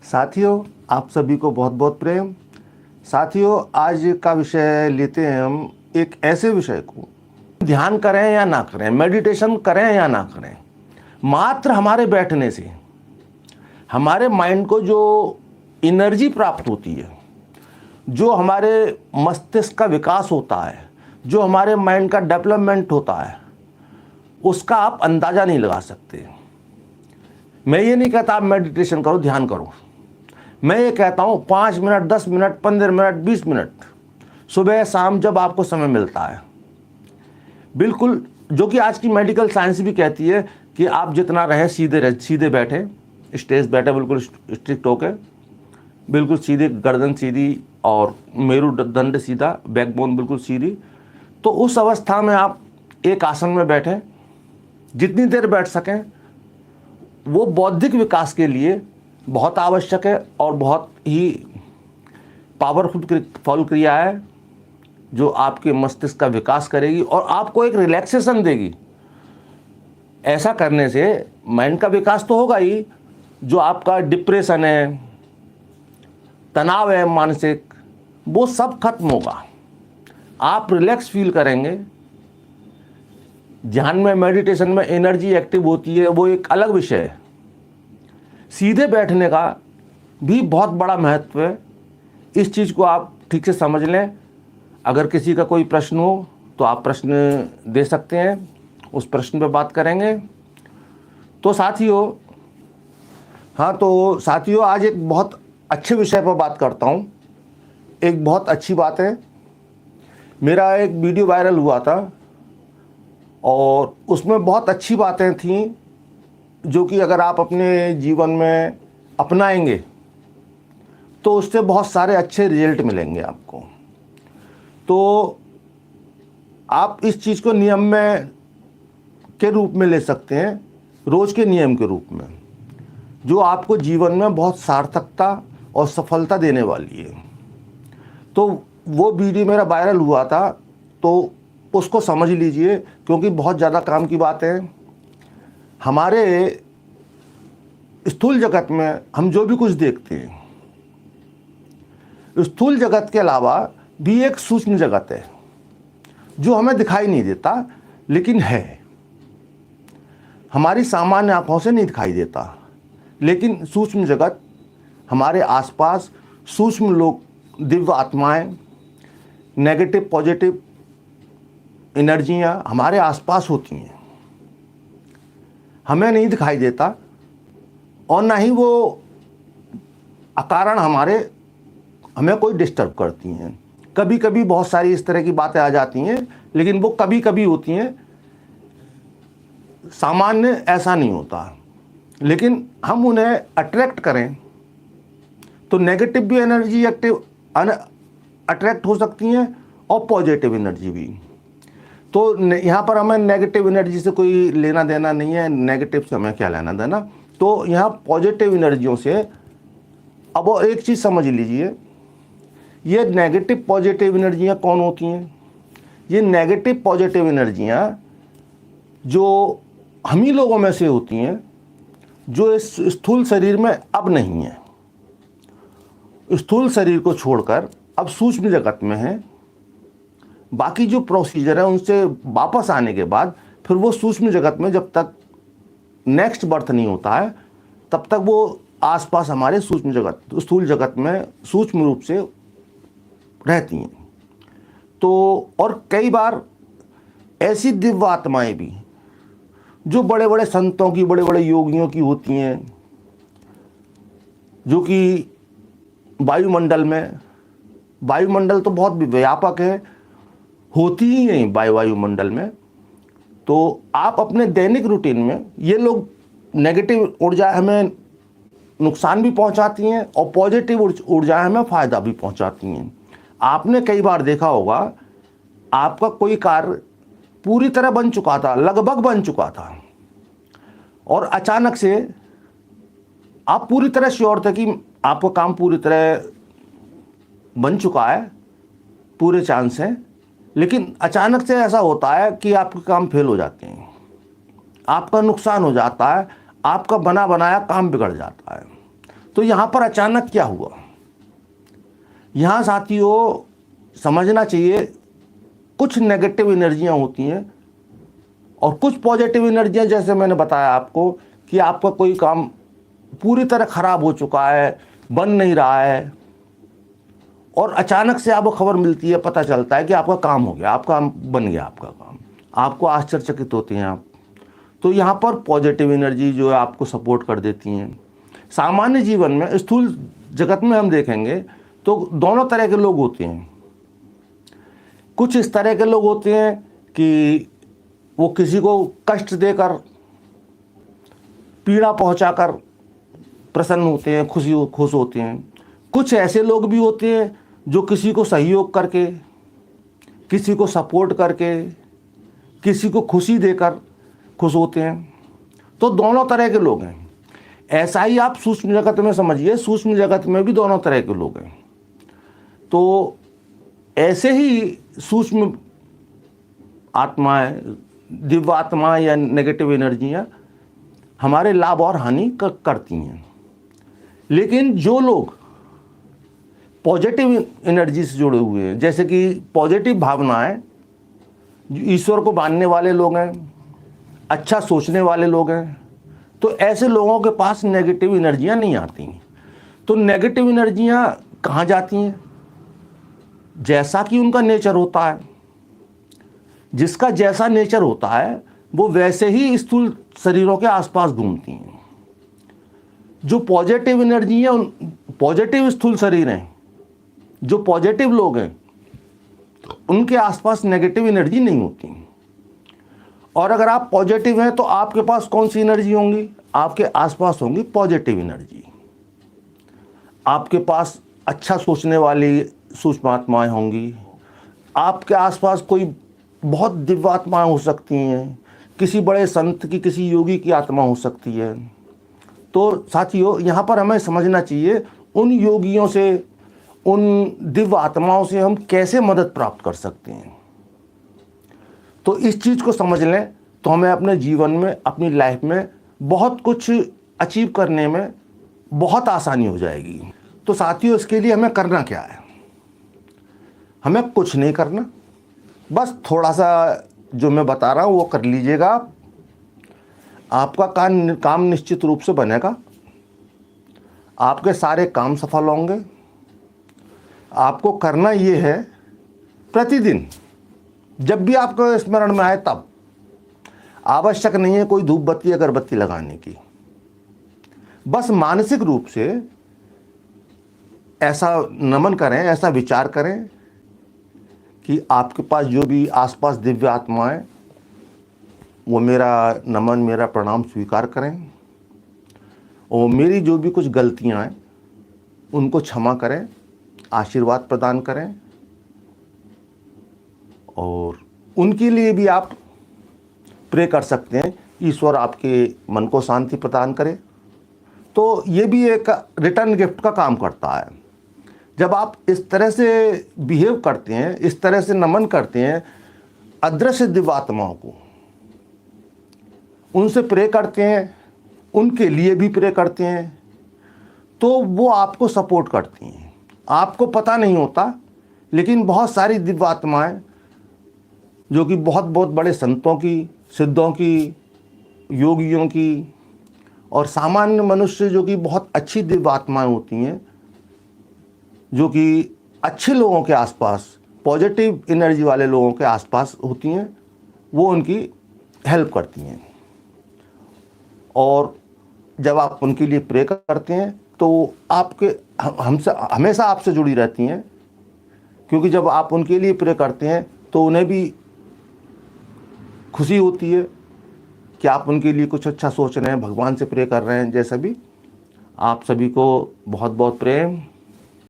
साथियों, आप सभी को बहुत बहुत प्रेम। साथियों, आज का विषय लेते हैं हम एक ऐसे विषय को, ध्यान करें या ना करें, मेडिटेशन करें या ना करें, मात्र हमारे बैठने से हमारे माइंड को जो एनर्जी प्राप्त होती है, जो हमारे मस्तिष्क का विकास होता है, जो हमारे माइंड का डेवलपमेंट होता है, उसका आप अंदाज़ा नहीं लगा सकते। मैं ये नहीं कहता आप मेडिटेशन करो, ध्यान करो। मैं ये कहता हूँ 5 मिनट, 10 मिनट, 15 मिनट, 20 मिनट, सुबह शाम जब आपको समय मिलता है, बिल्कुल, जो कि आज की मेडिकल साइंस भी कहती है कि आप जितना रहे सीधे बैठे, स्टेज बैठे, बिल्कुल स्ट्रिक्ट होके, बिल्कुल सीधे, गर्दन सीधी और मेरुदंड सीधा, बैकबोन बिल्कुल सीधी। तो उस अवस्था में आप एक आसन में बैठे, जितनी देर बैठ सकें, वो बौद्धिक विकास के लिए बहुत आवश्यक है और बहुत ही पावरफुल क्रिया है, जो आपके मस्तिष्क का विकास करेगी और आपको एक रिलैक्सेशन देगी। ऐसा करने से माइंड का विकास तो होगा ही, जो आपका डिप्रेशन है, तनाव है मानसिक, वो सब खत्म होगा। आप रिलैक्स फील करेंगे। ध्यान में, मेडिटेशन में एनर्जी एक्टिव होती है, वो एक अलग विषय है। सीधे बैठने का भी बहुत बड़ा महत्व है। इस चीज़ को आप ठीक से समझ लें। अगर किसी का कोई प्रश्न हो तो आप प्रश्न दे सकते हैं, उस प्रश्न पे बात करेंगे। तो साथियों, आज एक बहुत अच्छे विषय पर बात करता हूँ। एक बहुत अच्छी बात है, मेरा एक वीडियो वायरल हुआ था और उसमें बहुत अच्छी बातें थीं, जो कि अगर आप अपने जीवन में अपनाएंगे तो उससे बहुत सारे अच्छे रिजल्ट मिलेंगे आपको। तो आप इस चीज़ को नियम में के रूप में ले सकते हैं, रोज़ के नियम के रूप में, जो आपको जीवन में बहुत सार्थकता और सफलता देने वाली है। तो वो वीडियो मेरा वायरल हुआ था, तो उसको समझ लीजिए, क्योंकि बहुत ज़्यादा काम की बात है। हमारे स्थूल जगत में हम जो भी कुछ देखते हैं, स्थूल जगत के अलावा भी एक सूक्ष्म जगत है, जो हमें दिखाई नहीं देता लेकिन है। हमारी सामान्य आंखों से नहीं दिखाई देता, लेकिन सूक्ष्म जगत, हमारे आसपास सूक्ष्म लोग, दिव्य आत्माएं, नेगेटिव पॉजिटिव एनर्जियां हमारे आसपास होती हैं। हमें नहीं दिखाई देता और ना ही वो अकारण हमें कोई डिस्टर्ब करती हैं। कभी कभी बहुत सारी इस तरह की बातें आ जाती हैं, लेकिन वो कभी कभी होती हैं, सामान्य ऐसा नहीं होता। लेकिन हम उन्हें अट्रैक्ट करें तो नेगेटिव भी एनर्जी अट्रैक्ट हो सकती हैं और पॉजिटिव एनर्जी भी। तो यहाँ पर हमें नेगेटिव एनर्जी से कोई लेना देना नहीं है, नेगेटिव से हमें क्या लेना देना। तो यहाँ पॉजिटिव एनर्जियों से, अब और एक चीज़ समझ लीजिए, ये नेगेटिव पॉजिटिव एनर्जियाँ कौन होती हैं? ये नेगेटिव पॉजिटिव एनर्जियाँ जो हम ही लोगों में से होती हैं, जो इस स्थूल शरीर में अब नहीं है। स्थूल शरीर को छोड़कर अब सूक्ष्म जगत में है। बाकी जो प्रोसीजर है उनसे वापस आने के बाद फिर वो सूक्ष्म जगत में, जब तक नेक्स्ट बर्थ नहीं होता है, तब तक वो आसपास हमारे सूक्ष्म जगत, स्थूल जगत में सूक्ष्म रूप से रहती हैं। तो और कई बार ऐसी दिव्य आत्माएं भी, जो बड़े बड़े संतों की, बड़े बड़े योगियों की होती हैं, जो कि वायुमंडल तो बहुत व्यापक है, होती ही नहीं वायुमंडल में। तो आप अपने दैनिक रूटीन में, ये लोग नेगेटिव ऊर्जा हमें नुकसान भी पहुंचाती हैं और पॉजिटिव ऊर्जा हमें फ़ायदा भी पहुंचाती हैं। आपने कई बार देखा होगा, आपका कोई कार्य पूरी तरह बन चुका था, लगभग बन चुका था, और अचानक से आप पूरी तरह श्योर थे कि आपका काम पूरी तरह बन चुका है, पूरे चांस हैं, लेकिन अचानक से ऐसा होता है कि आपके काम फेल हो जाते हैं, आपका नुकसान हो जाता है, आपका बना बनाया काम बिगड़ जाता है। तो यहाँ पर अचानक क्या हुआ, यहाँ साथियों समझना चाहिए, कुछ नेगेटिव एनर्जियाँ होती हैं और कुछ पॉजिटिव एनर्जियाँ। जैसे मैंने बताया आपको कि आपका कोई काम पूरी तरह खराब हो चुका है, बन नहीं रहा है, और अचानक से आपको खबर मिलती है, पता चलता है कि आपका काम हो गया, आपका बन गया आपका काम, आपको आश्चर्यचकित होते हैं आप। तो यहाँ पर पॉजिटिव एनर्जी जो है आपको सपोर्ट कर देती हैं। सामान्य जीवन में, स्थूल जगत में हम देखेंगे तो दोनों तरह के लोग होते हैं। कुछ इस तरह के लोग होते हैं कि वो किसी को कष्ट देकर, पीड़ा पहुंचाकर प्रसन्न होते हैं, खुश होते हैं। कुछ ऐसे लोग भी होते हैं जो किसी को सहयोग करके, किसी को सपोर्ट करके, किसी को खुशी देकर खुश होते हैं। तो दोनों तरह के लोग हैं। ऐसा ही आप सूक्ष्म जगत में समझिए, सूक्ष्म जगत में भी दोनों तरह के लोग हैं। तो ऐसे ही सूक्ष्म आत्माएं, दिव्य आत्मा या नेगेटिव एनर्जियाँ हमारे लाभ और हानि करती हैं। लेकिन जो लोग पॉजिटिव एनर्जी से जुड़े हुए हैं, जैसे कि पॉजिटिव भावनाएं, ईश्वर को मानने वाले लोग हैं, अच्छा सोचने वाले लोग हैं, तो ऐसे लोगों के पास नेगेटिव एनर्जियां नहीं आती। तो नेगेटिव एनर्जियां कहाँ जाती हैं? जैसा कि उनका नेचर होता है, जिसका जैसा नेचर होता है वो वैसे ही स्थूल शरीरों के आसपास घूमती हैं। जो पॉजिटिव एनर्जी है, पॉजिटिव स्थूल शरीर हैं, जो पॉजिटिव लोग हैं, उनके आसपास नेगेटिव एनर्जी नहीं होती। और अगर आप पॉजिटिव हैं तो आपके पास कौन सी एनर्जी होंगी? आपके आसपास होंगी पॉजिटिव एनर्जी। आपके पास अच्छा सोचने वाली सूक्ष्म आत्माएं होंगी। आपके आसपास कोई बहुत दिव्य आत्माएं हो सकती हैं, किसी बड़े संत की, किसी योगी की आत्मा हो सकती है। तो साथियों यहाँ पर हमें समझना चाहिए, उन योगियों से, उन दिव्य आत्माओं से हम कैसे मदद प्राप्त कर सकते हैं। तो इस चीज़ को समझ लें तो हमें अपने जीवन में, अपनी लाइफ में बहुत कुछ अचीव करने में बहुत आसानी हो जाएगी। तो साथियों इसके लिए हमें करना क्या है? हमें कुछ नहीं करना, बस थोड़ा सा जो मैं बता रहा हूँ वो कर लीजिएगा आप। आपका काम निश्चित रूप से बनेगा, आपके सारे काम सफल होंगे। आपको करना ये है, प्रतिदिन जब भी आपको स्मरण में आए तब, आवश्यक नहीं है कोई धूप बत्ती अगरबत्ती लगाने की। बस मानसिक रूप से ऐसा नमन करें, ऐसा विचार करें कि आपके पास जो भी आसपास दिव्य आत्माएं, वो मेरा नमन, मेरा प्रणाम स्वीकार करें, और मेरी जो भी कुछ गलतियां हैं उनको क्षमा करें, आशीर्वाद प्रदान करें, और उनके लिए भी आप प्रे कर सकते हैं, ईश्वर आपके मन को शांति प्रदान करे। तो ये भी एक रिटर्न गिफ्ट का काम करता है। जब आप इस तरह से बिहेव करते हैं, इस तरह से नमन करते हैं अदृश्य दिव्य आत्माओं को, उनसे प्रे करते हैं, उनके लिए भी प्रे करते हैं, तो वो आपको सपोर्ट करती हैं। आपको पता नहीं होता, लेकिन बहुत सारी दिव्य आत्माएं जो कि बहुत बहुत बड़े संतों की, सिद्धों की, योगियों की, और सामान्य मनुष्य जो कि बहुत अच्छी दिव्य आत्माएं होती हैं, जो कि अच्छे लोगों के आसपास, पॉजिटिव एनर्जी वाले लोगों के आसपास होती हैं, वो उनकी हेल्प करती हैं। और जब आप उनके लिए प्रे करते हैं तो आपके हमसे हमेशा आपसे जुड़ी रहती हैं, क्योंकि जब आप उनके लिए प्रे करते हैं तो उन्हें भी खुशी होती है कि आप उनके लिए कुछ अच्छा सोच रहे हैं, भगवान से प्रे कर रहे हैं। जैसा भी, आप सभी को बहुत बहुत प्रेम।